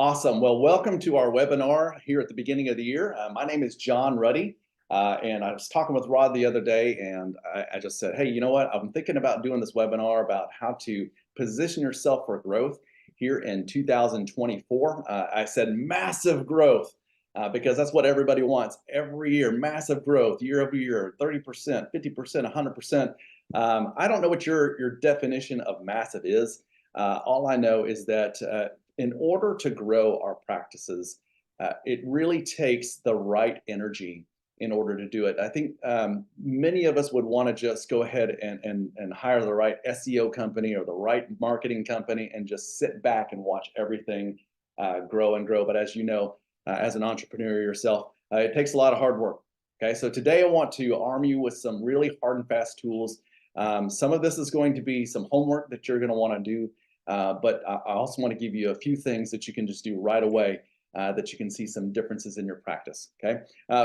Awesome. Well, welcome to our webinar here at the beginning of the year. My name is Jon Rutty, and I was talking with Rod the other day, and I just said, hey, you know what? I'm thinking about doing this webinar about how to position yourself for growth here in 2024. I said massive growth because that's what everybody wants every year, massive growth year over year, 30%, 50%, 100%. I don't know what your definition of massive is. All I know is that in order to grow our practices, it really takes the right energy in order to do it. I think many of us would want to just go ahead and hire the right SEO company or the right marketing company and just sit back and watch everything grow and grow. But as you know, as an entrepreneur yourself, it takes a lot of hard work. Okay, so today I want to arm you with some really hard and fast tools. Some of this is going to be some homework that you're going to want to do. But I also want to give you a few things that you can just do right away that you can see some differences in your practice. Okay,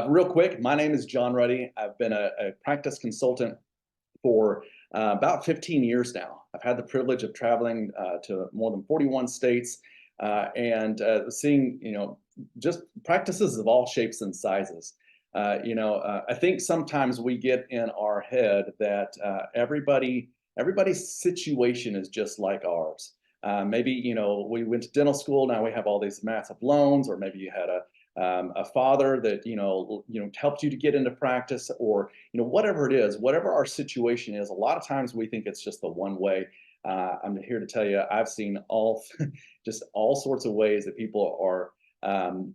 real quick, my name is Jon Rutty. I've been a practice consultant for about 15 years now. I've had the privilege of traveling to more than 41 states and seeing, just practices of all shapes and sizes. I think sometimes we get in our head that everybody's situation is just like ours. Maybe we went to dental school. Now we have all these massive loans, or maybe you had a father that helped you to get into practice, or whatever it is, whatever our situation is. A lot of times we think it's just the one way. I'm here to tell you, I've seen just all sorts of ways that people are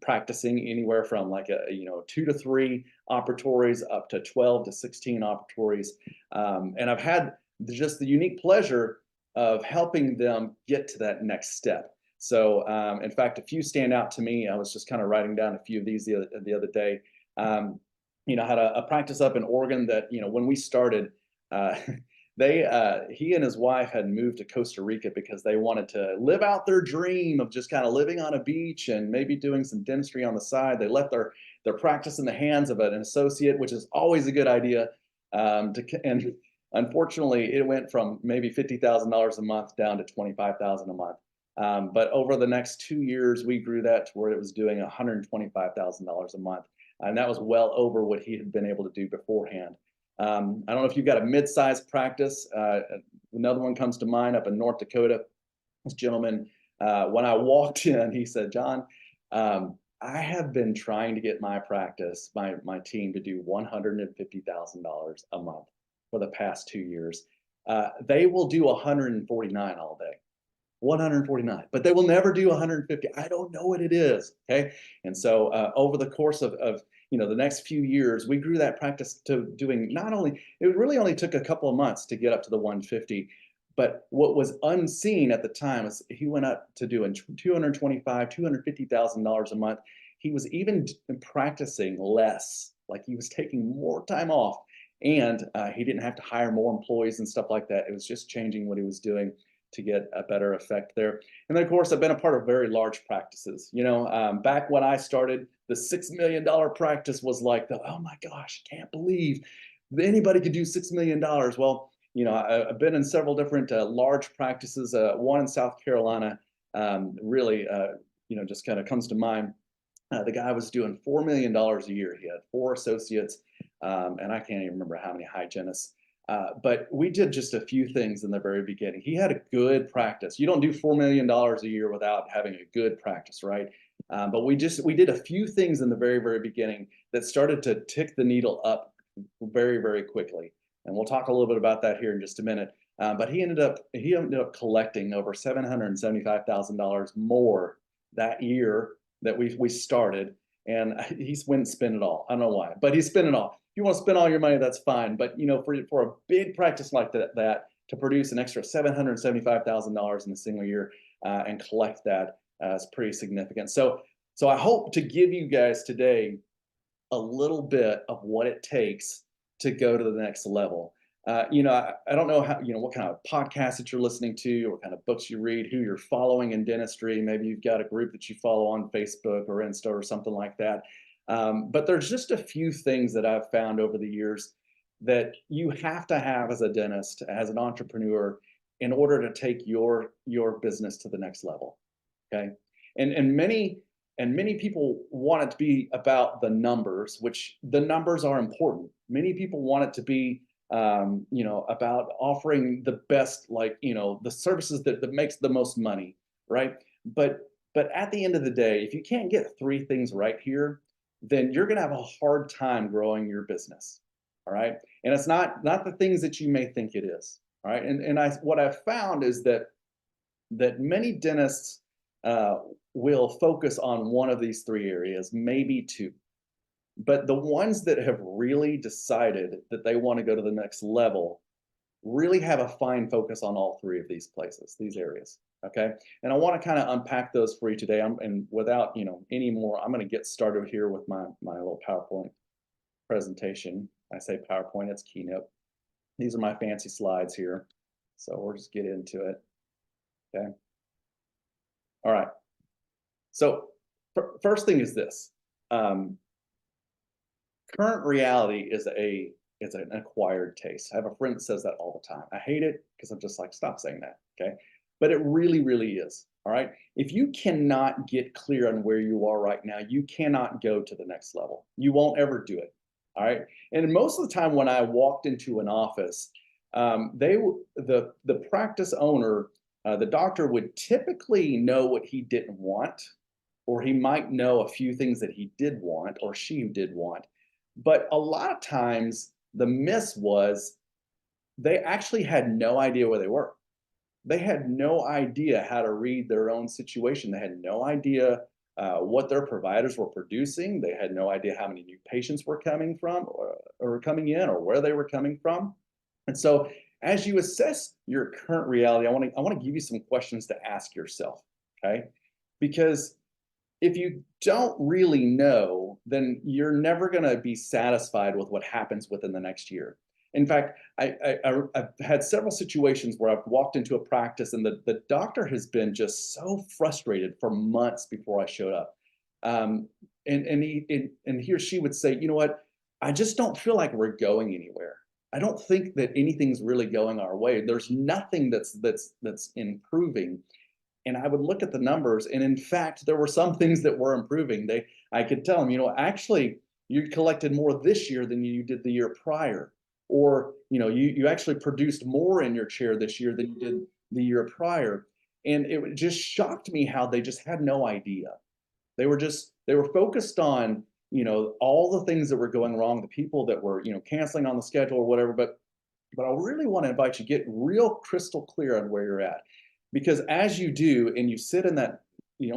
practicing, anywhere from like 2 to 3 operatories up to 12 to 16 operatories, and I've had just the unique pleasure of helping them get to that next step. So in fact, a few stand out to me. I was just kind of writing down a few of these the other day. I had a practice up in Oregon that when we started, he and his wife had moved to Costa Rica because they wanted to live out their dream of just kind of living on a beach and maybe doing some dentistry on the side. They left their practice in the hands of an associate, which is always a good idea. And unfortunately, it went from maybe $50,000 a month down to $25,000 a month. But over the next 2 years, we grew that to where it was doing $125,000 a month. And that was well over what he had been able to do beforehand. I don't know if you've got a mid-sized practice. Another one comes to mind up in North Dakota. This gentleman, when I walked in, he said, Jon, I have been trying to get my practice, my team, to do $150,000 a month for the past 2 years. They will do 149 all day. 149, but they will never do 150. I don't know what it is. Okay. And so over the course of the next few years, we grew that practice to doing it really only took a couple of months to get up to the 150. But what was unseen at the time is he went up to doing $225,000, $250,000 a month. He was even practicing less, like he was taking more time off, and he didn't have to hire more employees and stuff like that. It was just changing what he was doing to get a better effect there. And then, of course, I've been a part of very large practices. Back when I started, the $6 million practice was like, oh my gosh, can't believe anybody could do $6 million. Well, I've been in several different large practices. One in South Carolina really, just kind of comes to mind. The guy was doing $4 million a year. He had 4 associates, and I can't even remember how many hygienists. But we did just a few things in the very beginning. He had a good practice. You don't do $4 million a year without having a good practice, right? But we did a few things in the very, very beginning that started to tick the needle up very, very quickly. And we'll talk a little bit about that here in just a minute. But he ended up collecting over $775,000 more that year that we started. And he went and spent it all. I don't know why, but he spent it all. If you want to spend all your money, that's fine. But for a big practice like that to produce an extra $775,000 in a single year and collect that is pretty significant. So I hope to give you guys today a little bit of what it takes to go to the next level. I don't know what kind of podcasts that you're listening to, or what kind of books you read, who you're following in dentistry. Maybe you've got a group that you follow on Facebook or Insta or something like that. But there's just a few things that I've found over the years that you have to have as a dentist, as an entrepreneur, in order to take your business to the next level. Okay. And many people want it to be about the numbers, which the numbers are important. Many people want it to be, about offering the best, like, the services that makes the most money, right? But at the end of the day, if you can't get three things right here, then you're going to have a hard time growing your business. All right. And it's not the things that you may think it is. All right. And what I've found is that many dentists will focus on one of these three areas, maybe two. But the ones that have really decided that they want to go to the next level really have a fine focus on all three of these places, these areas. Okay. And I want to kind of unpack those for you today. And without, any more, I'm going to get started here with my little PowerPoint presentation. I say PowerPoint, it's Keynote. These are my fancy slides here. So we'll just get into it. Okay. All right. So first thing is this. Current reality is an acquired taste. I have a friend that says that all the time. I hate it because I'm just like, stop saying that. Okay. But it really, really is. All right. If you cannot get clear on where you are right now, you cannot go to the next level. You won't ever do it. All right. And most of the time when I walked into an office, the practice owner, the doctor would typically know what he didn't want, or he might know a few things that he did want or she did want. But a lot of times the miss was they actually had no idea where they were. They had no idea how to read their own situation. They had no idea what their providers were producing. They had no idea how many new patients were coming from or coming in, or where they were coming from. And so as you assess your current reality, I want to give you some questions to ask yourself, okay? Because if you don't really know, then you're never going to be satisfied with what happens within the next year. In fact, I've had several situations where I've walked into a practice and the doctor has been just so frustrated for months before I showed up. And he or she would say, you know what, I just don't feel like we're going anywhere. I don't think that anything's really going our way. There's nothing that's improving. And I would look at the numbers, and in fact, there were some things that were improving. I could tell them, actually, you collected more this year than you did the year prior, or you actually produced more in your chair this year than you did the year prior. And it just shocked me how they just had no idea. They were focused on all the things that were going wrong, the people that were canceling on the schedule or whatever. But I really want to invite you to get real crystal clear on where you're at. Because as you do, and you sit in that,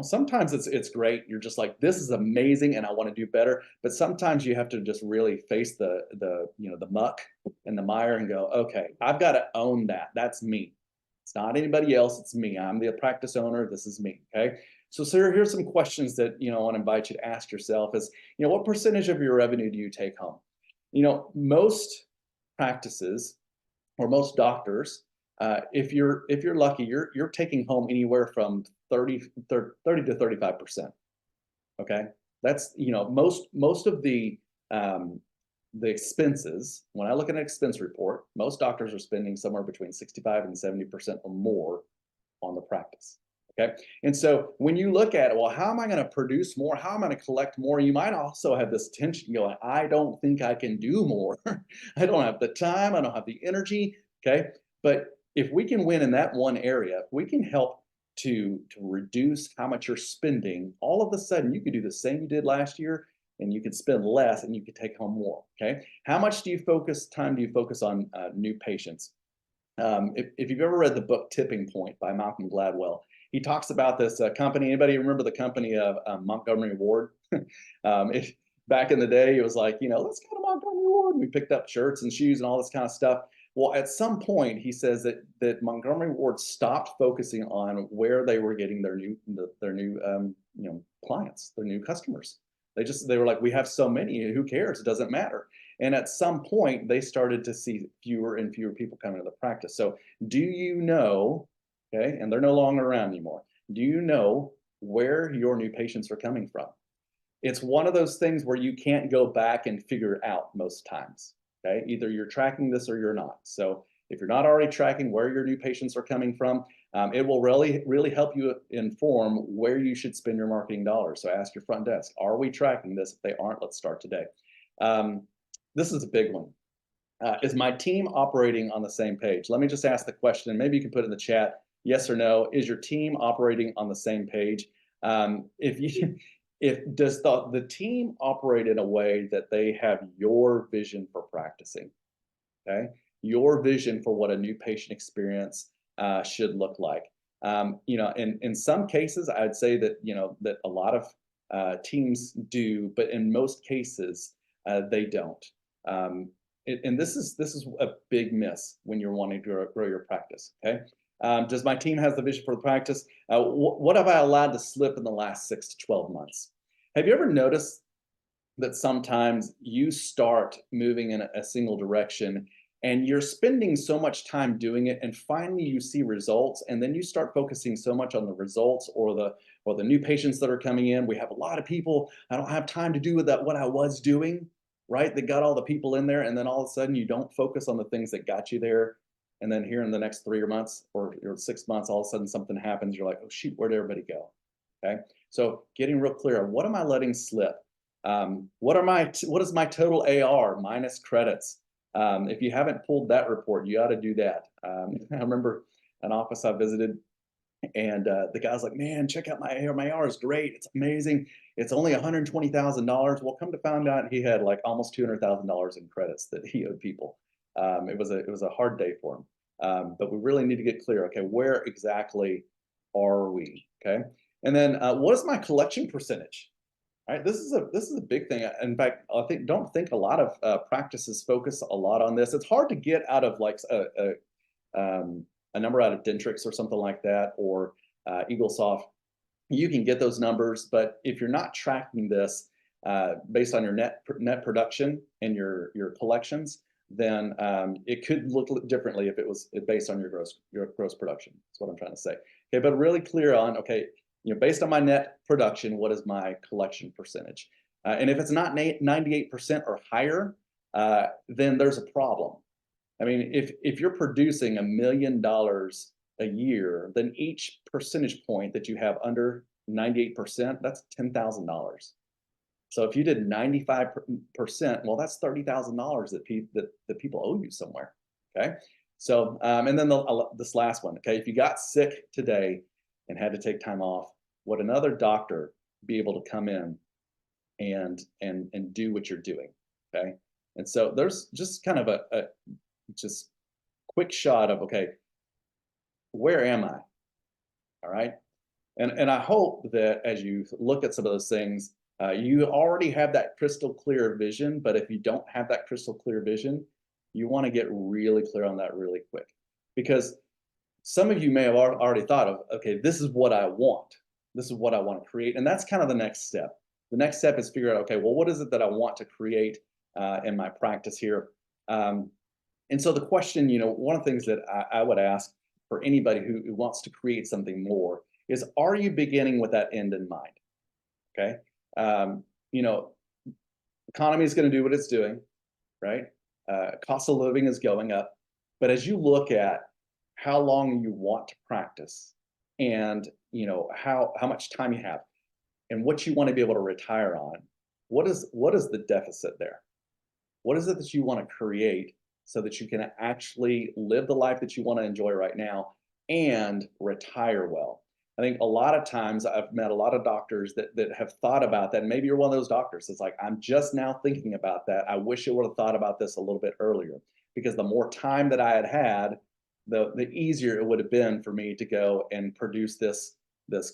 sometimes it's great. You're just like, this is amazing, and I want to do better. But sometimes you have to just really face the muck and the mire and go, okay, I've got to own that. That's me. It's not anybody else. It's me. I'm the practice owner. This is me. Okay. So here's some questions that I want to invite you to ask yourself: is what percentage of your revenue do you take home? Most practices, or most doctors, if you're lucky, you're taking home anywhere from 30 to 35%. Okay, that's most of the expenses. When I look at an expense report, most doctors are spending somewhere between 65 and 70% or more on the practice. Okay, and so when you look at it, well, how am I going to produce more? How am I going to collect more? You might also have this tension going, I don't think I can do more. I don't have the time. I don't have the energy. Okay, but if we can win in that one area, if we can help to reduce how much you're spending, all of a sudden you could do the same you did last year, and you could spend less and you could take home more. Okay, how much time do you focus on new patients? If you've ever read the book Tipping Point by Malcolm Gladwell, he talks about this company. Anybody remember the company of Montgomery Ward? Back in the day, it was like, let's go to Montgomery Ward. We picked up shirts and shoes and all this kind of stuff. Well, at some point, he says that Montgomery Ward stopped focusing on where they were getting their new clients, their new customers. They were like, we have so many, who cares? It doesn't matter. And at some point, they started to see fewer and fewer people coming to the practice. So do you know, okay, and they're no longer around anymore, do you know where your new patients are coming from? It's one of those things where you can't go back and figure it out most times. Okay, either you're tracking this or you're not. So if you're not already tracking where your new patients are coming from, it will really help you inform where you should spend your marketing dollars. So ask your front desk, are we tracking this? If they aren't, let's start today. This is a big one. Is my team operating on the same page? Let me just ask the question. Maybe you can put it in the chat, yes or no. Is your team operating on the same page? Does the team operate in a way that they have your vision for practicing? Okay, your vision for what a new patient experience should look like. In some cases, I'd say that that a lot of teams do, but in most cases, they don't. And this is a big miss when you're wanting to grow your practice. Okay, does my team has the vision for the practice? What have I allowed to slip in the last 6 to 12 months? Have you ever noticed that sometimes you start moving in a single direction and you're spending so much time doing it, and finally you see results, and then you start focusing so much on the results or the new patients that are coming in? We have a lot of people. I don't have time to do with that what I was doing, right? That got all the people in there, and then all of a sudden you don't focus on the things that got you there. And then here in the next 3 months or 6 months, all of a sudden something happens. You're like, oh shoot, where'd everybody go? Okay, so getting real clear on what am I letting slip? What is my total AR minus credits? If you haven't pulled that report, you ought to do that. I remember an office I visited, and the guy's like, man, check out my AR. My AR is great. It's amazing. It's only $120,000. Well, come to find out, he had like almost $200,000 in credits that he owed people. It was a hard day for him. But we really need to get clear. Okay, where exactly are we? Okay, and then what is my collection percentage? All right, this is a big thing. In fact, don't think a lot of practices focus a lot on this. It's hard to get out of like a number out of Dentrix or something like that, or EagleSoft. You can get those numbers, but if you're not tracking this based on your net production and your collections, then it could look differently if it was based on your gross production. That's what I'm trying to say. Okay, but really clear on, okay, based on my net production, what is my collection percentage? And if it's not 98% or higher, then there's a problem. I mean, if you're producing $1 million a year, then each percentage point that you have under 98%, that's $10,000. So if you did 95%, well, that's $30,000 that people owe you somewhere. Okay, so and then this last one. Okay, if you got sick today and had to take time off, would another doctor be able to come in and do what you're doing? Okay, and so there's just kind of a just quick shot of, okay, where am I? All right, and I hope that as you look at some of those things, you already have that crystal clear vision. But if you don't have that crystal clear vision, you want to get really clear on that really quick, because some of you may have already thought of, okay, this is what I want. This is what I want to create. And that's kind of the next step. The next step is figure out, okay, well, what is it that I want to create in my practice here? And so the question, one of the things that I would ask for anybody who wants to create something more is, are you beginning with that end in mind? Okay. Economy is going to do what it's doing, right? Cost of living is going up. But as you look at how long you want to practice, and how much time you have, and what you want to be able to retire on, what is the deficit there? What is it that you want to create so that you can actually live the life that you want to enjoy right now and retire well? I think a lot of times I've met a lot of doctors that have thought about that. And maybe you're one of those doctors that's like, I'm just now thinking about that. I wish I would have thought about this a little bit earlier, because the more time that I had, the easier it would have been for me to go and produce this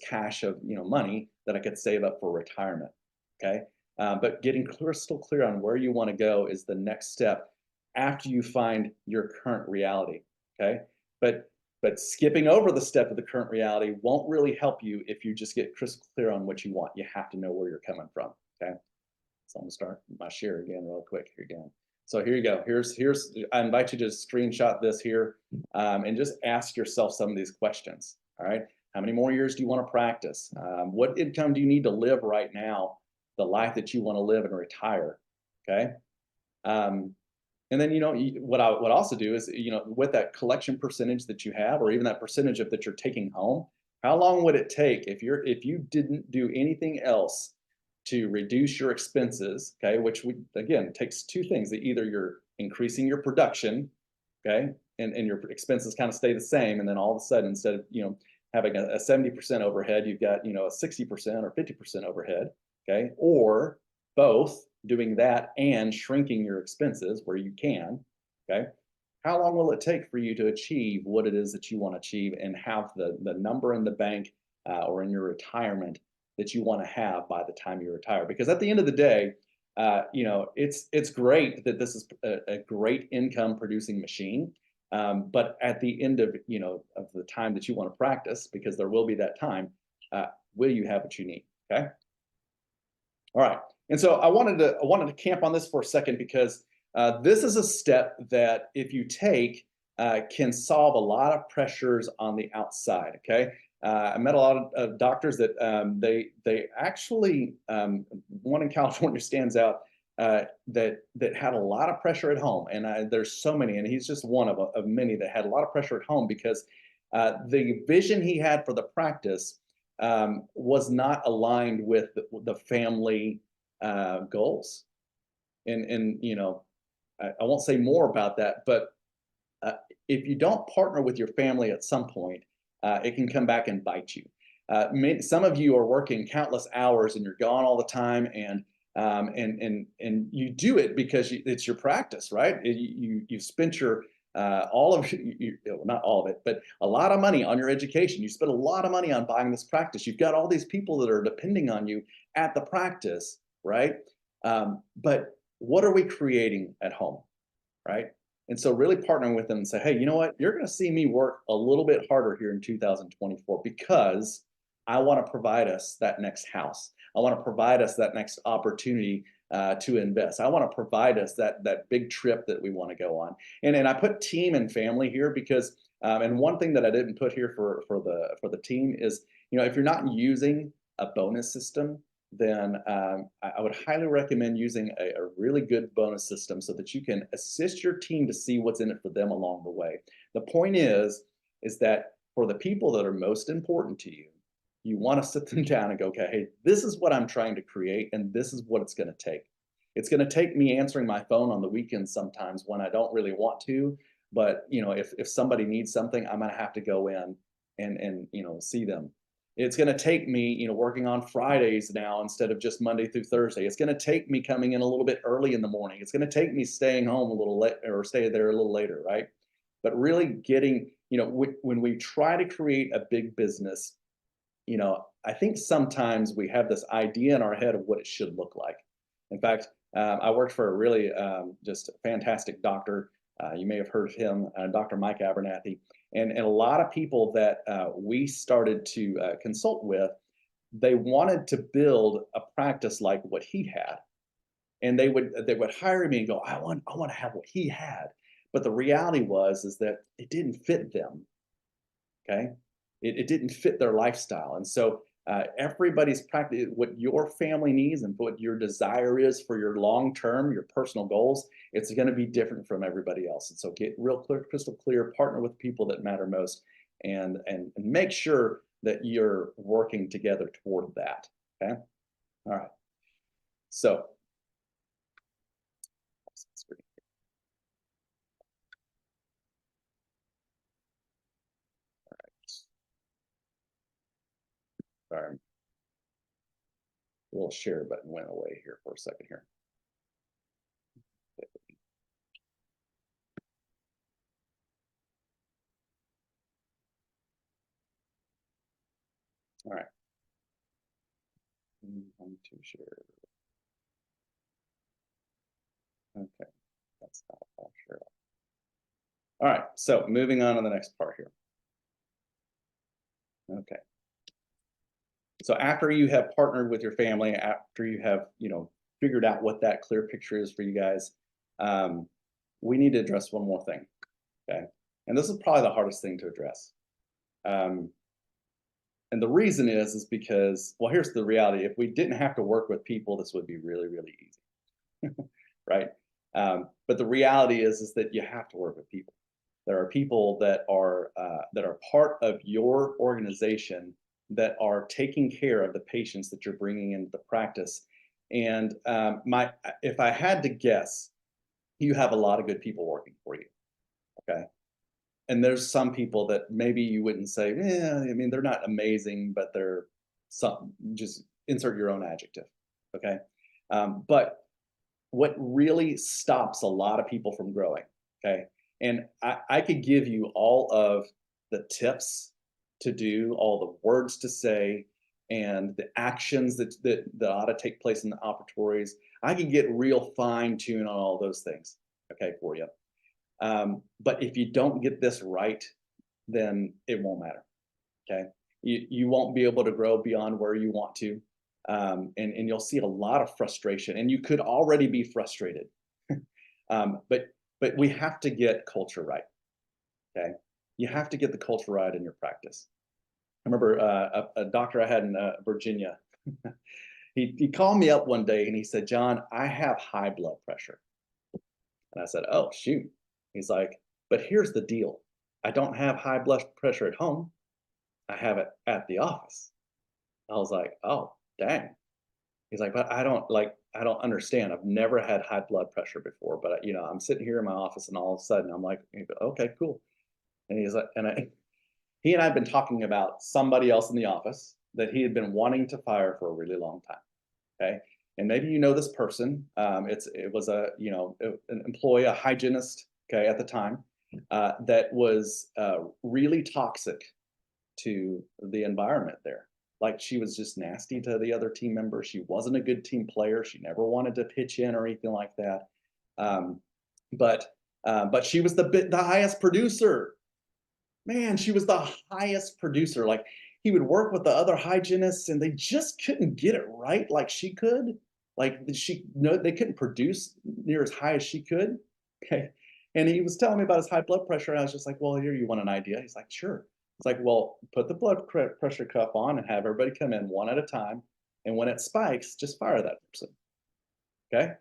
cash of money that I could save up for retirement. Okay, but getting crystal clear on where you want to go is the next step after you find your current reality. Okay, but skipping over the step of the current reality won't really help you if you just get crystal clear on what you want. You have to know where you're coming from. Okay, so I'm gonna start my share again real quick here again. So here you go. Here's I invite you to screenshot this here and just ask yourself some of these questions. All right, how many more years do you want to practice? What income do you need to live right now, the life that you want to live and retire? Okay. And then, what I would also do is, with that collection percentage that you have, or even that percentage of that you're taking home, how long would it take if you didn't do anything else to reduce your expenses, okay, which again takes two things. That either you're increasing your production, okay, and your expenses kind of stay the same, and then all of a sudden, instead of having a 70% overhead, you've got a 60% or 50% overhead, okay, or both, doing that and shrinking your expenses where you can, okay. How long will it take for you to achieve what it is that you want to achieve and have the number in the bank, or in your retirement, that you want to have by the time you retire? Because at the end of the day, it's great that this is a great income producing machine. But at the end of the time that you want to practice, because there will be that time, will you have what you need? Okay. All right. And so I wanted to camp on this for a second, because this is a step that, if you take, can solve a lot of pressures on the outside. Okay. I met a lot of doctors that they actually, one in California stands out, that had a lot of pressure at home, and there's so many, and he's just one of many that had a lot of pressure at home, because the vision he had for the practice was not aligned with the family goals. And I won't say more about that, but if you don't partner with your family at some point, it can come back and bite you. Some of you are working countless hours and you're gone all the time, and you do it because it's your practice, right? You've spent your all of well, not all of it, but a lot of money on your education. You spent a lot of money on buying this practice. You've got all these people that are depending on you at the practice, right? But what are we creating at home, right? And so really partnering with them and say, hey, you know what? You're going to see me work a little bit harder here in 2024, because I want to provide us that next house. I want to provide us that next opportunity to invest. I want to provide us that big trip that we want to go on. And I put team and family here because, and one thing that I didn't put here for the team is, if you're not using a bonus system, then I would highly recommend using a really good bonus system, so that you can assist your team to see what's in it for them along the way. The point is that for the people that are most important to you, you want to sit them down and go, okay, hey, this is what I'm trying to create, and this is what it's going to take. It's going to take me answering my phone on the weekends sometimes when I don't really want to, but if somebody needs something, I'm going to have to go in and see them. It's going to take me, working on Fridays now instead of just Monday through Thursday. It's going to take me coming in a little bit early in the morning. It's going to take me staying home a little late, or stay there a little later, right? But really getting, when we try to create a big business, I think sometimes we have this idea in our head of what it should look like. In fact, I worked for a really just fantastic doctor. You may have heard of him, Dr. Mike Abernathy. And a lot of people that we started to consult with, they wanted to build a practice like what he had. And they would hire me and go, I want to have what he had. But the reality is that it didn't fit them. Okay. It didn't fit their lifestyle. And so everybody's practice, what your family needs and what your desire is for your long-term, your personal goals, it's going to be different from everybody else. And so get real clear, crystal clear, partner with people that matter most, and make sure that you're working together toward that. Okay. All right. So sorry, the little share button went away here for a second here. All right. I'm to share. Okay, that's not all share. All right, so moving on to the next part here. Okay. So after you have partnered with your family, after you have, figured out what that clear picture is for you guys, we need to address one more thing. Okay. And this is probably the hardest thing to address. And the reason is because, well, here's the reality. If we didn't have to work with people, this would be really, really easy. Right? But the reality is that you have to work with people. There are people that are part of your organization that are taking care of the patients that you're bringing into the practice. And if I had to guess, you have a lot of good people working for you. Okay. And there's some people that maybe you wouldn't say, yeah, I mean, they're not amazing, but they're some, just insert your own adjective. Okay. But what really stops a lot of people from growing, okay? And I could give you all of the tips to do, all the words to say, and the actions that ought to take place in the operatories. I can get real fine tune on all those things, okay, for you. But if you don't get this right, then it won't matter. Okay. You won't be able to grow beyond where you want to. And you'll see a lot of frustration, and you could already be frustrated. But we have to get culture right. Okay. You have to get the culture right in your practice. I remember a doctor I had in Virginia. He called me up one day and he said, John, I have high blood pressure. And I said, oh, shoot. He's like, but here's the deal. I don't have high blood pressure at home. I have it at the office. I was like, oh, dang. He's like, but I don't understand. I've never had high blood pressure before, but I'm sitting here in my office and all of a sudden I'm like, okay, cool. And he's like, he and I have been talking about somebody else in the office that he had been wanting to fire for a really long time. Okay. And maybe you know this person. It was an employee, a hygienist, okay, at the time, that was really toxic to the environment there. Like, she was just nasty to the other team members. She wasn't a good team player. She never wanted to pitch in or anything like that. Um, but she was the highest producer. Man, she was the highest producer. Like, he would work with the other hygienists, and they just couldn't get it right like she could. Like, they couldn't produce near as high as she could. Okay, and he was telling me about his high blood pressure, and I was just like, "Well, here, you want an idea?" He's like, "Sure." It's like, "Well, put the blood pressure cuff on and have everybody come in one at a time, and when it spikes, just fire that person." Okay,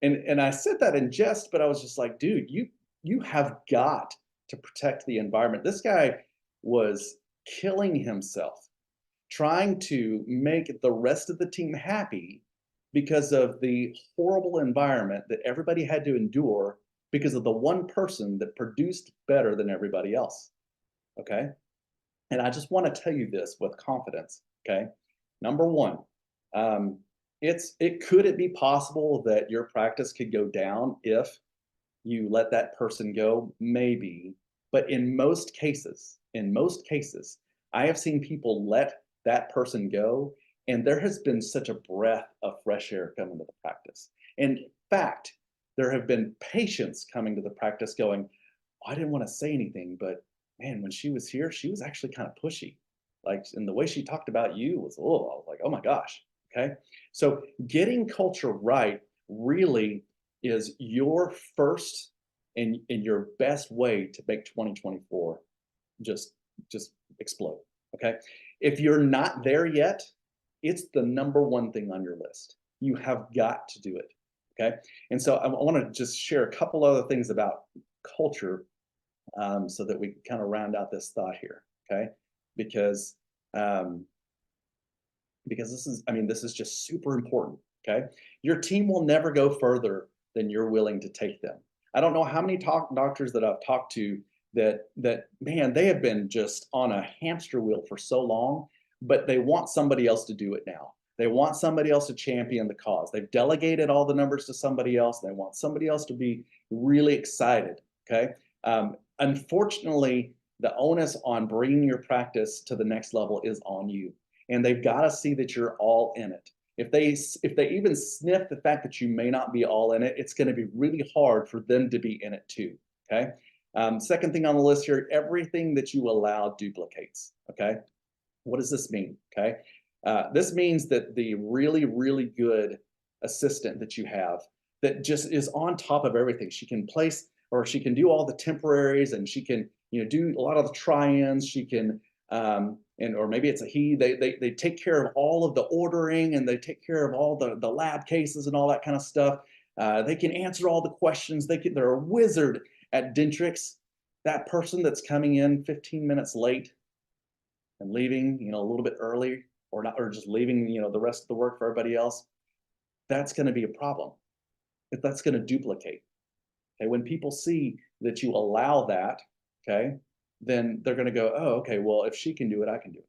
and I said that in jest, but I was just like, "Dude, you have got to protect the environment." This guy was killing himself trying to make the rest of the team happy because of the horrible environment that everybody had to endure because of the one person that produced better than everybody else. Okay. And I just want to tell you this with confidence. Okay. Number one, um, could it be possible that your practice could go down if you let that person go? Maybe. But in most cases, I have seen people let that person go, and there has been such a breath of fresh air coming to the practice. In fact, there have been patients coming to the practice going, oh, I didn't want to say anything, but man, when she was here, she was actually kind of pushy. Like, and the way she talked about you was, oh, I was like, oh my gosh. Okay. So getting culture right really is your first and your best way to make 2024 just explode. Okay. If you're not there yet, it's the number one thing on your list. You have got to do it. Okay. And so I want to just share a couple other things about culture, so that we can kind of round out this thought here. Okay. Because this is just super important. Okay. Your team will never go further than you're willing to take them. I don't know how many doctors that I've talked to that man, they have been just on a hamster wheel for so long, but they want somebody else to do it now. They want somebody else to champion the cause. They've delegated all the numbers to somebody else. They want somebody else to be really excited. Okay. Unfortunately, the onus on bringing your practice to the next level is on you, and they've got to see that you're all in it. If they even sniff the fact that you may not be all in it, it's going to be really hard for them to be in it too. Okay. Second thing on the list here: everything that you allow duplicates. Okay. What does this mean? Okay. This means that the really, really good assistant that you have that just is on top of everything. She can place, or she can do all the temporaries, and she can, do a lot of the try-ins. She can, or maybe it's a he. They take care of all of the ordering, and they take care of all the lab cases and all that kind of stuff. They can answer all the questions. They're a wizard at Dentrix. That person that's coming in 15 minutes late and leaving, a little bit early, or not, or just leaving, the rest of the work for everybody else, that's going to be a problem. If that's going to duplicate. Okay, when people see that you allow that, okay, then they're going to go, oh, okay, well, if she can do it, I can do it.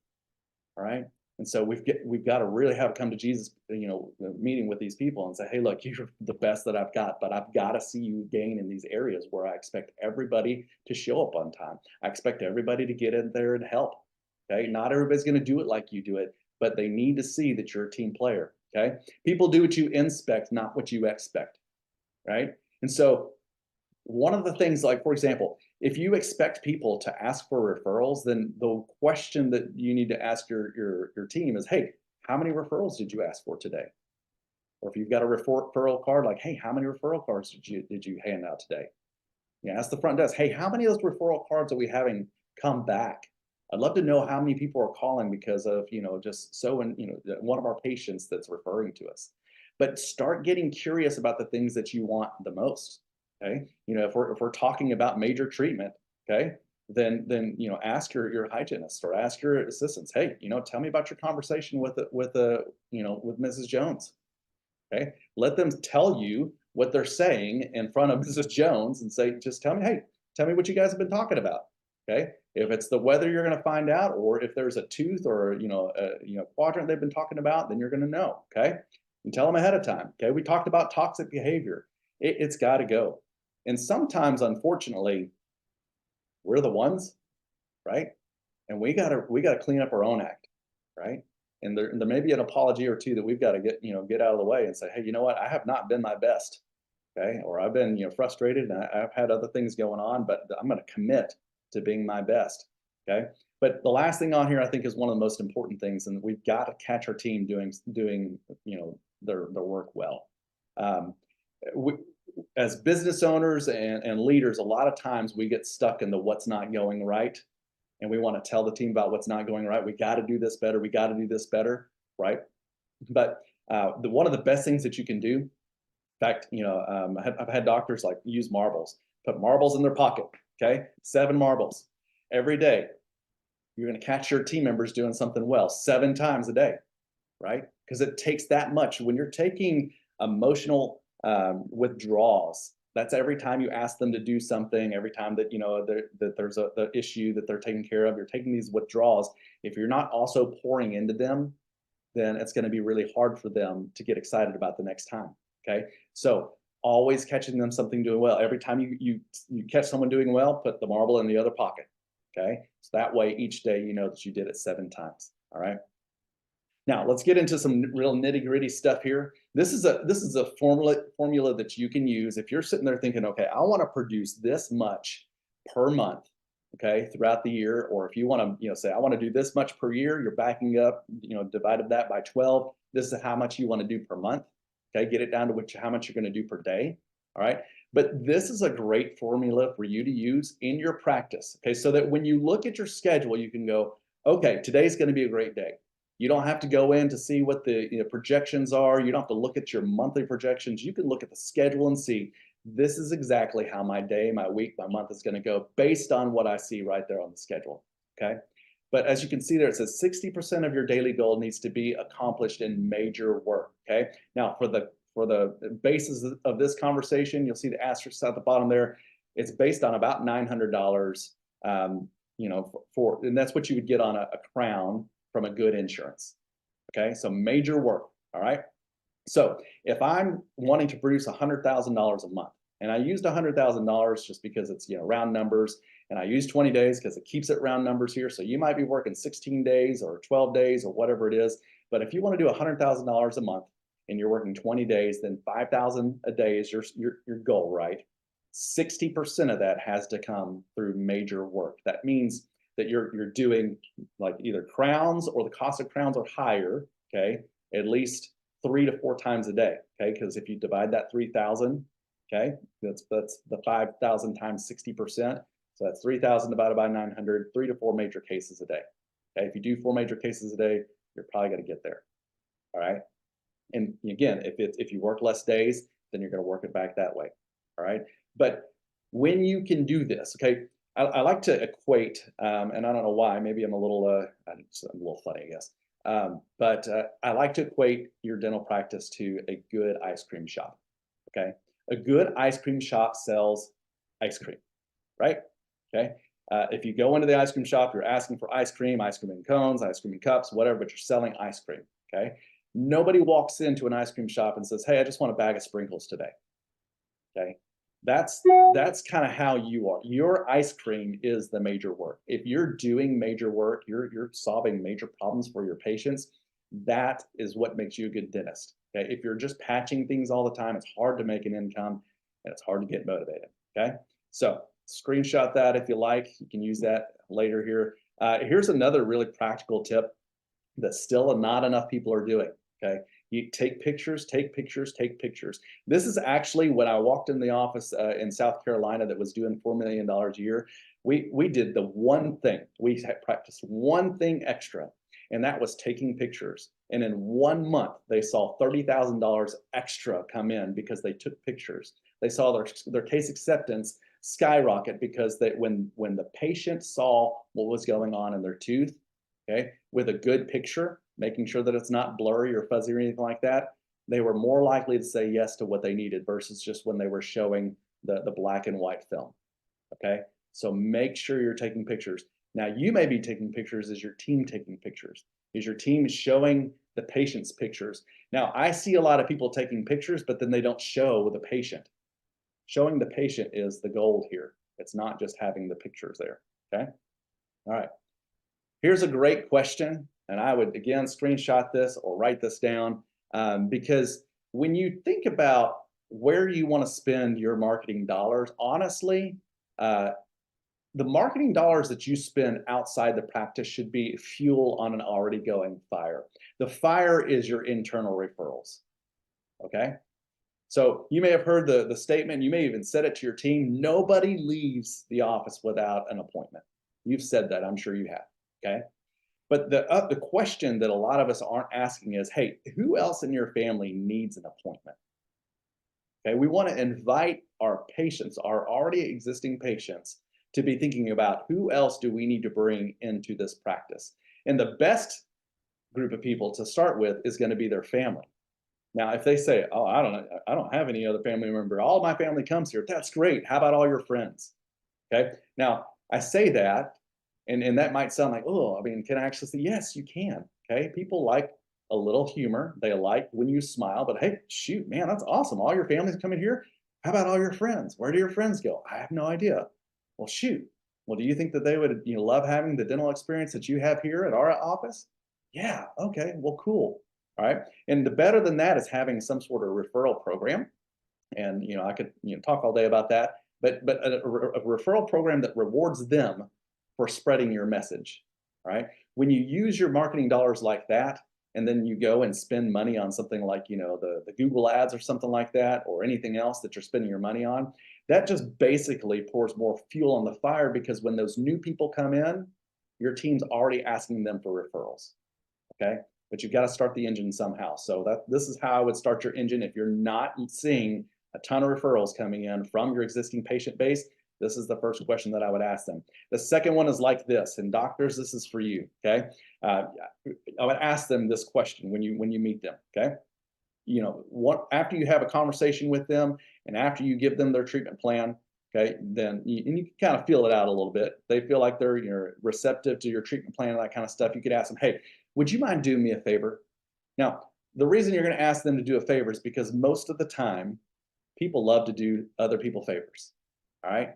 All right. And so we've got to really have a come to Jesus, meeting with these people and say, hey, look, you're the best that I've got, but I've got to see you gain in these areas where I expect everybody to show up on time. I expect everybody to get in there and help. Okay. Not everybody's going to do it like you do it, but they need to see that you're a team player. Okay. People do what you inspect, not what you expect. Right. And so one of the things, like, for example, if you expect people to ask for referrals, then the question that you need to ask your team is, hey, how many referrals did you ask for today? Or if you've got a referral card, like, hey, how many referral cards did you hand out today? You ask the front desk, hey, how many of those referral cards are we having come back? I'd love to know how many people are calling because of, just one of our patients that's referring to us. But start getting curious about the things that you want the most. Okay. If we're talking about major treatment, okay, then ask your hygienist or ask your assistants, hey, tell me about your conversation with Mrs. Jones. Okay. Let them tell you what they're saying in front of Mrs. Jones and say, just tell me what you guys have been talking about. Okay. If it's the weather, you're going to find out, or if there's a tooth or a quadrant they've been talking about, then you're going to know. Okay. And tell them ahead of time. Okay. We talked about toxic behavior. It's got to go. And sometimes, unfortunately, we're the ones, right? And we gotta clean up our own act, right? And there may be an apology or two that we've got to get out of the way and say, hey, you know what? I have not been my best, okay? Or I've been frustrated and I've had other things going on, but I'm going to commit to being my best, okay? But the last thing on here, I think, is one of the most important things, and we've got to catch our team doing their work well. As business owners and leaders, a lot of times we get stuck in the what's not going right. And we want to tell the team about what's not going right. We got to do this better. We got to do this better. Right. But one of the best things that you can do, in fact, I've had doctors like use marbles, put marbles in their pocket. Okay. 7 marbles every day. You're going to catch your team members doing something well 7 times a day. Right. Because it takes that much. When you're taking emotional withdrawals, that's every time you ask them to do something, every time that that there's the issue that they're taking care of, you're taking these withdrawals. If you're not also pouring into them, then it's going to be really hard for them to get excited about the next time. Okay, so always catching them something doing well. Every time you catch someone doing well, put the marble in the other pocket. Okay, so that way each day you know that you did it 7 times. All right. Now let's get into some real nitty-gritty stuff here. This is a formula that you can use if you're sitting there thinking, okay, I want to produce this much per month, okay, throughout the year. Or if you want to, say I want to do this much per year, you're backing up, divided that by 12. This is how much you want to do per month. Okay, get it down to how much you're going to do per day. All right. But this is a great formula for you to use in your practice. Okay, so that when you look at your schedule, you can go, okay, today's going to be a great day. You don't have to go in to see what the projections are. You don't have to look at your monthly projections. You can look at the schedule and see, this is exactly how my day, my week, my month is going to go based on what I see right there on the schedule. Okay. But as you can see there, it says 60% of your daily goal needs to be accomplished in major work. Okay. Now for the basis of this conversation, you'll see the asterisk at the bottom there. It's based on about $900, and that's what you would get on a crown from a good insurance. Okay, so major work. All right. So if I'm wanting to produce $100,000 a month, and I used $100,000 just because it's round numbers, and I use 20 days because it keeps it round numbers here. So you might be working 16 days or 12 days or whatever it is. But if you want to do $100,000 a month and you're working 20 days, then 5,000 a day is your goal, right? 60% of that has to come through major work. That means that you're doing like either crowns or the cost of crowns are higher, okay, at least 3 to 4 times a day, okay, because if you divide that 3,000, okay, that's the 5,000 times 60%, so that's 3,000 divided by 900, 3 to 4 major cases a day. Okay, if you do 4 major cases a day, you're probably going to get there. All right, and again, if you work less days, then you're going to work it back that way. All right. But when you can do this, okay, I like to equate, and I don't know why, maybe I'm a little, I'm a little funny, I guess. But I like to equate your dental practice to a good ice cream shop. Okay. A good ice cream shop sells ice cream, right? Okay. If you go into the ice cream shop, you're asking for ice cream in cones, ice cream in cups, whatever, but you're selling ice cream. Okay. Nobody walks into an ice cream shop and says, "Hey, I just want a bag of sprinkles today." Okay. That's kind of how you are. Your ice cream is the major work. If you're doing major work, you're solving major problems for your patients. That is what makes you a good dentist. Okay. If you're just patching things all the time, it's hard to make an income and it's hard to get motivated. Okay. So screenshot that if you like. You can use that later here. Here's another really practical tip that still not enough people are doing. Okay. You take pictures, take pictures, take pictures. This is actually when I walked in the office in South Carolina that was doing $4 million a year. We did the one thing. We had practiced one thing extra, and that was taking pictures. And in 1 month, they saw $30,000 extra come in because they took pictures. They saw their case acceptance skyrocket because when the patient saw what was going on in their tooth, okay, with a good picture, making sure that it's not blurry or fuzzy or anything like that, they were more likely to say yes to what they needed versus just when they were showing the black and white film. Okay. So make sure you're taking pictures. Now you may be taking pictures. Is your team taking pictures? Is your team showing the patient's pictures? Now I see a lot of people taking pictures, but then they don't show the patient. Showing the patient is the goal here. It's not just having the pictures there. Okay. All right. Here's a great question, and I would again screenshot this or write this down because when you think about where you want to spend your marketing dollars, honestly, the marketing dollars that you spend outside the practice should be fuel on an already going fire. The fire is your internal referrals. Okay. So you may have heard the statement, you may even said it to your team, nobody leaves the office without an appointment. You've said that, I'm sure you have. Okay. But the question that a lot of us aren't asking is, hey, who else in your family needs an appointment? Okay. We want to invite our patients, our already existing patients, to be thinking about who else do we need to bring into this practice. And the best group of people to start with is going to be their family. Now, if they say, "Oh, I don't have any other family member. All my family comes here." That's great. How about all your friends? Okay. Now, I say that, and that might sound like, oh, I mean, can I actually say, yes, you can. Okay. People like a little humor. They like when you smile, but hey, shoot, man, that's awesome. All your family's coming here. How about all your friends? Where do your friends go? I have no idea. Well, shoot. Well, do you think that they would love having the dental experience that you have here at our office? Yeah. Okay. Well, cool. All right. And the better than that is having some sort of referral program. And I could talk all day about that, but a referral program that rewards them for spreading your message. All right. When you use your marketing dollars like that, and then you go and spend money on something like the Google ads or something like that, or anything else that you're spending your money on, that just basically pours more fuel on the fire because when those new people come in, your team's already asking them for referrals. Okay. But you've got to start the engine somehow. So this is how I would start your engine. If you're not seeing a ton of referrals coming in from your existing patient base, this is the first question that I would ask them. The second one is like this, and doctors, this is for you. Okay. I would ask them this question when you meet them. Okay. After you have a conversation with them and after you give them their treatment plan, okay, then you can kind of feel it out a little bit. They feel like they're receptive to your treatment plan and that kind of stuff. You could ask them, hey, would you mind doing me a favor? Now, the reason you're going to ask them to do a favor is because most of the time, people love to do other people favors. All right.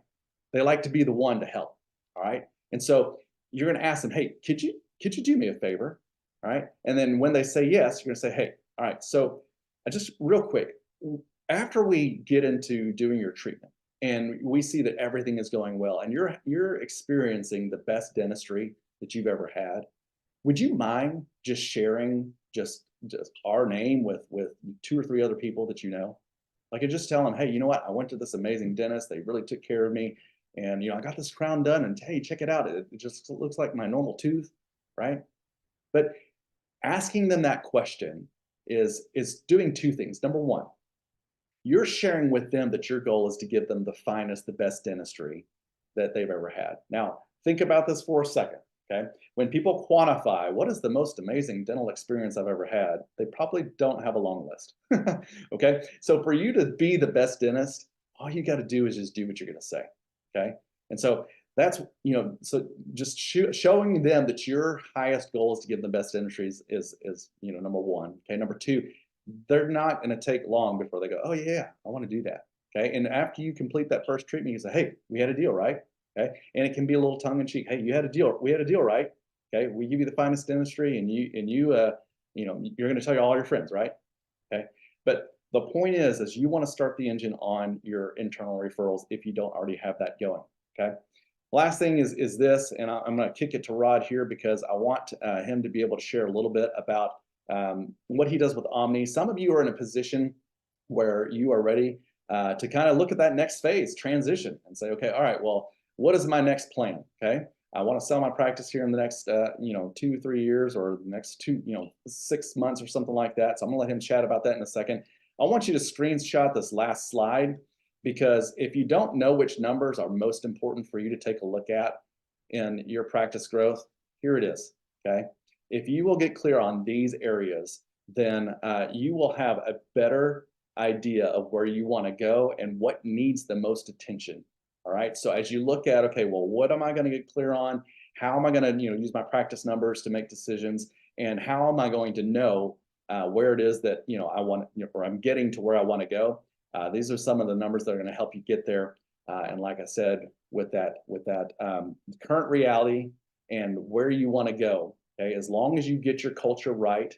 They like to be the one to help. All right. And so you're going to ask them, hey, could you do me a favor? All right. And then when they say yes, you're going to say, hey, all right. So just real quick, after we get into doing your treatment and we see that everything is going well and you're experiencing the best dentistry that you've ever had, would you mind just sharing just our name with 2 or 3 other people that you know? Like, I just tell them, hey, you know what? I went to this amazing dentist. They really took care of me. And, I got this crown done and hey, check it out. It just looks like my normal tooth, right? But asking them that question is doing 2 things. Number one, you're sharing with them that your goal is to give them the finest, the best dentistry that they've ever had. Now, think about this for a second, okay? When people quantify what is the most amazing dental experience I've ever had, they probably don't have a long list, okay? So for you to be the best dentist, all you got to do is just do what you're going to say, okay? And so that's, so just showing them that your highest goal is to give them the best dentistry is number one. Okay, number two, they're not going to take long before they go, oh yeah, I want to do that. Okay, and after you complete that first treatment, you say, hey, we had a deal, right? Okay, and it can be a little tongue in cheek. Hey, you had a deal. We had a deal, right? Okay, we give you the finest dentistry, and you're going to tell all your friends, right? Okay, but the point is you want to start the engine on your internal referrals if you don't already have that going. Okay. Last thing is this, and I'm going to kick it to Rod here because I want him to be able to share a little bit about what he does with Omni. Some of you are in a position where you are ready to kind of look at that next phase, transition, and say, okay, all right, well, what is my next plan? Okay, I want to sell my practice here in the next 2-3 years, or the next 6 months or something like that. So I'm going to let him chat about that in a second. I want you to screenshot this last slide, because if you don't know which numbers are most important for you to take a look at in your practice growth, here it is, okay? If you will get clear on these areas, then you will have a better idea of where you want to go and what needs the most attention, all right? So as you look at, okay, well, what am I going to get clear on? How am I going to use my practice numbers to make decisions? And how am I going to know where it is that I want, or I'm getting to where I want to go? These are some of the numbers that are going to help you get there. And like I said, with that current reality and where you want to go, okay, as long as you get your culture right,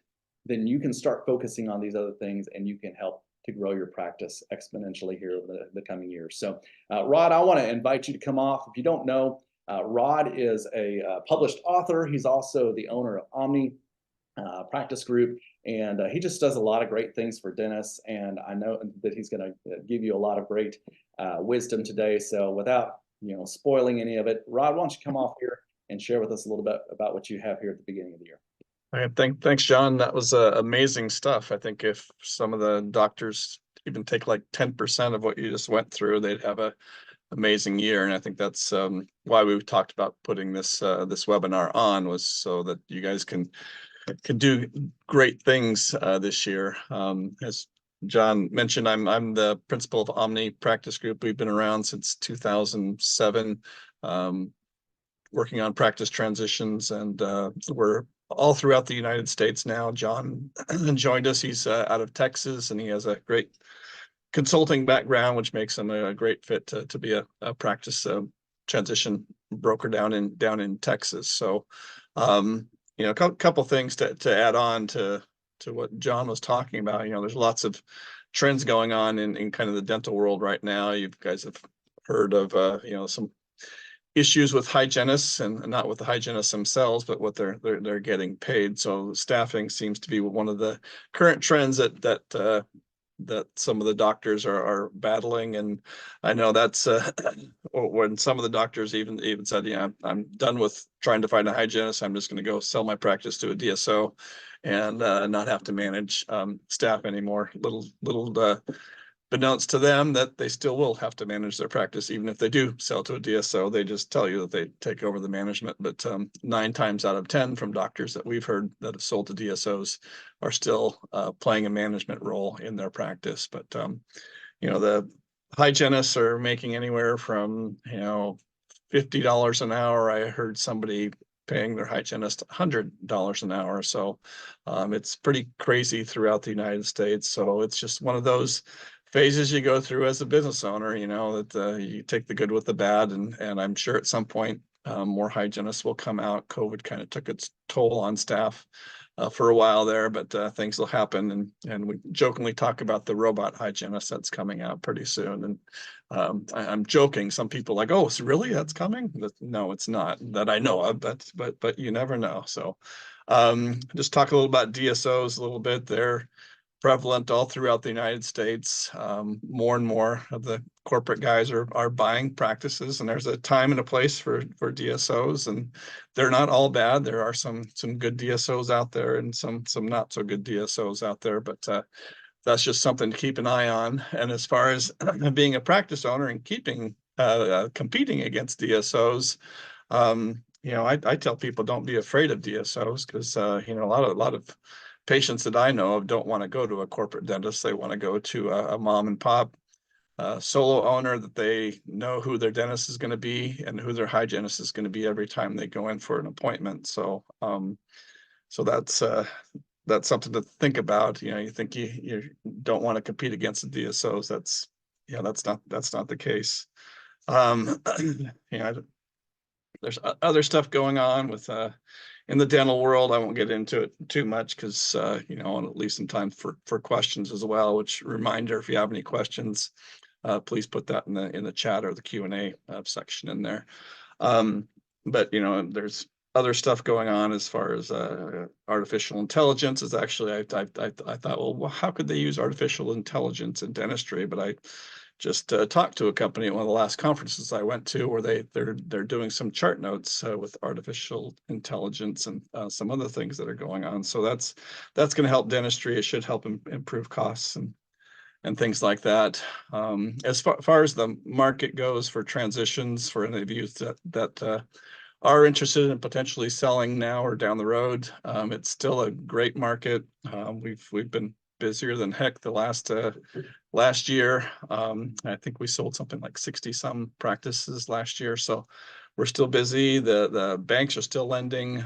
then you can start focusing on these other things, and you can help to grow your practice exponentially here over the coming years. So Rod, I want to invite you to come off. If you don't know, Rod is a published author. He's also the owner of Omni Practice Group, and he just does a lot of great things for dentists, and I know that he's going to give you a lot of great wisdom today. So without spoiling any of it, Rod, why don't you come off here and share with us a little bit about what you have here at the beginning of the year? All right, thanks, John. That was amazing stuff. I think if some of the doctors even take like 10% of what you just went through, they'd have a amazing year. And I think that's why we talked about putting this webinar on, was so that you guys can do great things this year. As John mentioned, I'm the principal of Omni Practice Group. We've been around since 2007, working on practice transitions, and we're all throughout the United States now. John joined us. He's out of Texas, and he has a great consulting background, which makes him a great fit to be a practice transition broker down in Texas. So a couple things to add on to what John was talking about. There's lots of trends going on in kind of the dental world right now. You guys have heard of some issues with hygienists, and not with the hygienists themselves, but what they're getting paid. So staffing seems to be one of the current trends that some of the doctors are battling. And I know that's when some of the doctors even said, yeah, I'm done with trying to find a hygienist. I'm just going to go sell my practice to a DSO and not have to manage staff anymore. Little announced to them that they still will have to manage their practice, even if they do sell to a DSO. They just tell you that they take over the management. But 9 times out of 10 from doctors that we've heard that have sold to DSOs are still playing a management role in their practice. But the hygienists are making anywhere from $50 an hour. I heard somebody paying their hygienist $100 an hour. So it's pretty crazy throughout the United States. So it's just one of those phases you go through as a business owner, that you take the good with the bad, and I'm sure at some point more hygienists will come out. COVID kind of took its toll on staff for a while there, but things will happen, and we jokingly talk about the robot hygienist that's coming out pretty soon. And I'm joking. Some people like, oh, so really, that's coming? No, it's not that I know of, but you never know. So just talk a little about DSOs a little bit. They're prevalent all throughout the United States. More and more of the corporate guys are buying practices, and there's a time and a place for DSOs, and they're not all bad. There are some good DSOs out there, and some not so good DSOs out there, but that's just something to keep an eye on. And as far as being a practice owner and keeping competing against DSOs, I tell people don't be afraid of DSOs, because a lot of patients that I know of don't want to go to a corporate dentist. They want to go to a mom and pop solo owner that they know who their dentist is going to be and who their hygienist is going to be every time they go in for an appointment. So that's something to think about. You think you don't want to compete against the DSOs. That's not the case. There's other stuff going on with in the dental world. I won't get into it too much, because I want to leave some time for questions as well. Which, reminder, if you have any questions, please put that in the chat or the Q&A section in there. But there's other stuff going on as far as artificial intelligence. Is actually I thought, well, how could they use artificial intelligence in dentistry? But I just talked to a company at one of the last conferences I went to, where they're doing some chart notes with artificial intelligence and some other things that are going on. So that's going to help dentistry. It should help improve costs and things like that. As far as the market goes for transitions, for any of you that are interested in potentially selling now or down the road, it's still a great market. We've been busier than heck the last year. I think we sold something like 60 some practices last year, so we're still busy. The banks are still lending.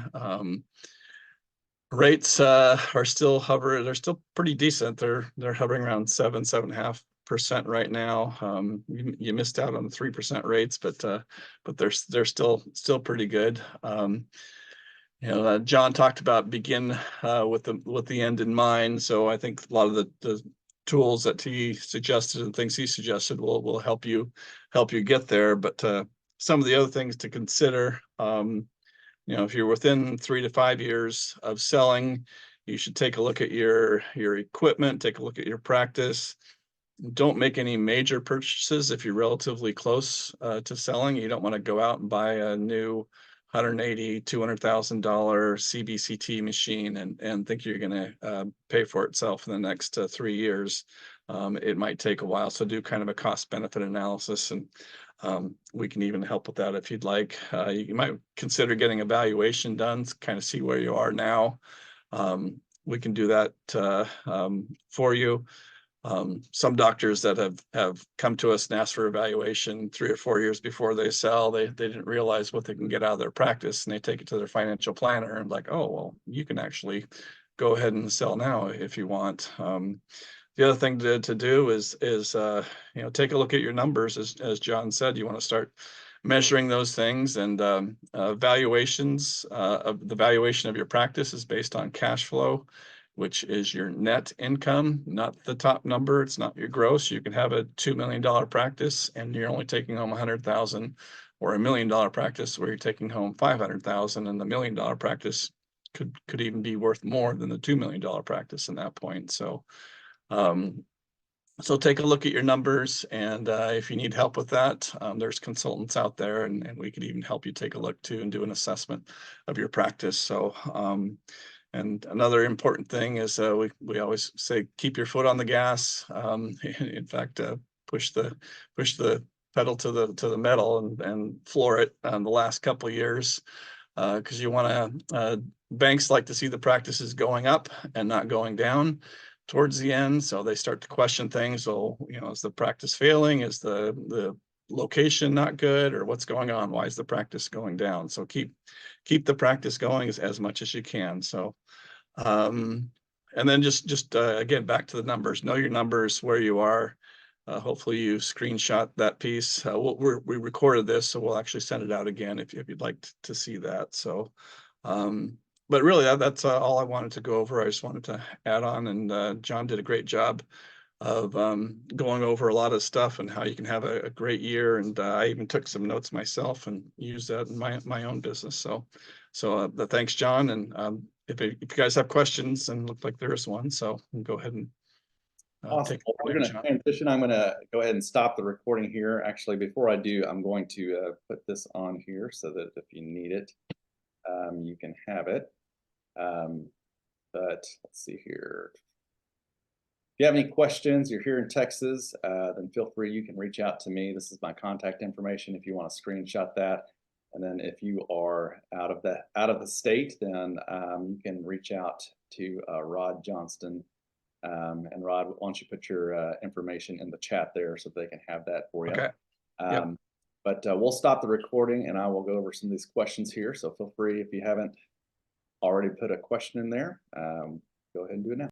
Rates are still hovering. They're still pretty decent. They're hovering around 7.5% right now. You missed out on the 3% rates, but they're still pretty good. Jon talked about begin with the end in mind. So I think a lot of the tools that he suggested and things he suggested will help you get there. But some of the other things to consider, if you're within 3 to 5 years of selling, you should take a look at your equipment, take a look at your practice. Don't make any major purchases if you're relatively close to selling. You don't want to go out and buy a new $180,000, $200,000 CBCT machine and think you're going to pay for itself in the next 3 years. It might take a while. So do kind of a cost benefit analysis, and we can even help with that if you'd like. You might consider getting a valuation done to kind of see where you are now. We can do that for you. Some doctors that have come to us and asked for evaluation 3 or 4 years before they sell, they didn't realize what they can get out of their practice, and they take it to their financial planner and like, oh, well, you can actually go ahead and sell now if you want. The other thing to do is take a look at your numbers. As Jon said, you want to start measuring those things, and valuations of the valuation of your practice is based on cash flow, which is your net income, not the top number. It's not your gross. You can have a $2 million practice and you're only taking home 100,000, or $1 million practice where you're taking home 500,000, and the $1 million practice could even be worth more than the $2 million practice in that point. So take a look at your numbers, and if you need help with that, there's consultants out there, and we could even help you take a look too and do an assessment of your practice. So and another important thing is we always say, keep your foot on the gas. In fact, push the pedal to the metal and floor it the last couple of years, because you want to. Banks like to see the practices going up and not going down towards the end, so they start to question things. So is the practice failing? Is the location not good, or what's going on? Why is the practice going down? So keep the practice going as much as you can. So and then just again, back to the numbers. Know your numbers, where you are. Hopefully you screenshot that piece. We recorded this, so we'll actually send it out again if you'd like to see that. So but really that's all I wanted to go over. I just wanted to add on, and Jon did a great job of going over a lot of stuff and how you can have a great year. And I even took some notes myself and used that in my own business. So thanks, Jon. And if you guys have questions, and look like there is one, so go ahead and awesome. Well, we're going to transition. I'm going to go ahead and stop the recording here. Actually, before I do, I'm going to put this on here so that if you need it, you can have it. But let's see here. you have any questions, you're here in Texas, then feel free, you can reach out to me. This is my contact information if you want to screenshot that. And then if you are out of the state, then you can reach out to Rod Johnston. And Rod, why don't you put your information in the chat there so they can have that for you. Okay. Yep. But we'll stop the recording and I will go over some of these questions here. So feel free, if you haven't already put a question in there, go ahead and do it now.